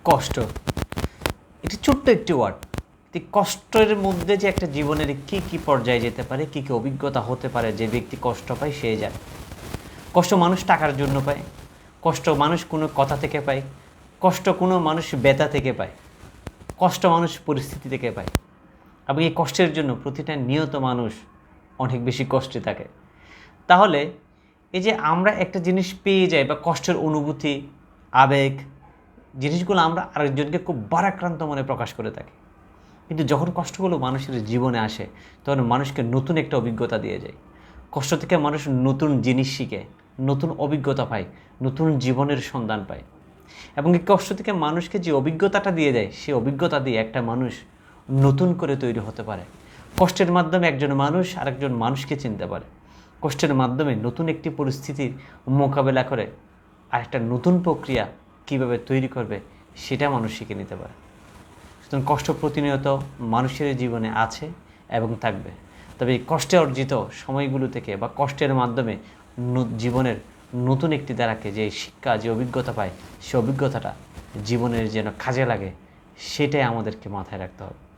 কষ্ট, এটি ছোট্ট একটি ওয়ার্ড। এই কষ্টের মধ্যে যে একটা জীবনের কী কী পর্যায়ে যেতে পারে, কী কী অভিজ্ঞতা হতে পারে, যে ব্যক্তি কষ্ট পায় সে যায়। কষ্ট মানুষ টাকার জন্য পায়, কষ্ট মানুষ কোনো কথা থেকে পায়, কষ্ট কোনো মানুষ ব্যথা থেকে পায়, কষ্ট মানুষ পরিস্থিতি থেকে পায়। এবং এই কষ্টের জন্য প্রতিটা নিহত মানুষ অনেক বেশি কষ্টে থাকে। তাহলে এই যে আমরা একটা জিনিস পেয়ে যাই বা কষ্টের অনুভূতি, আবেগ, জিনিসগুলো আমরা আরেকজনকে খুব ভারাক্রান্ত মনে প্রকাশ করে থাকি। কিন্তু যখন কষ্টগুলো মানুষের জীবনে আসে তখন মানুষকে নতুন একটা অভিজ্ঞতা দিয়ে যায়। কষ্ট থেকে মানুষ নতুন জিনিস শিখে, নতুন অভিজ্ঞতা পায়, নতুন জীবনের সন্ধান পায়। এবং এই কষ্ট থেকে মানুষকে যে অভিজ্ঞতাটা দিয়ে দেয়, সেই অভিজ্ঞতা দিয়ে একটা মানুষ নতুন করে তৈরি হতে পারে। কষ্টের মাধ্যমে একজন মানুষ আরেকজন মানুষকে চিনতে পারে। কষ্টের মাধ্যমে নতুন একটি পরিস্থিতির মোকাবেলা করে আরেকটা নতুন প্রক্রিয়া কীভাবে তৈরি করবে সেটা মানুষ শিখে নিতে পারে। সুতরাং কষ্ট প্রতিনিয়ত মানুষের জীবনে আছে এবং থাকবে। তবে এই কষ্টে অর্জিত সময়গুলো থেকে বা কষ্টের মাধ্যমে জীবনের নতুন একটি ধারাকে যে শিক্ষা, যে অভিজ্ঞতা পায়, সে অভিজ্ঞতাটা জীবনের যেন কাজে লাগে, সেটাই আমাদেরকে মাথায় রাখতে হবে।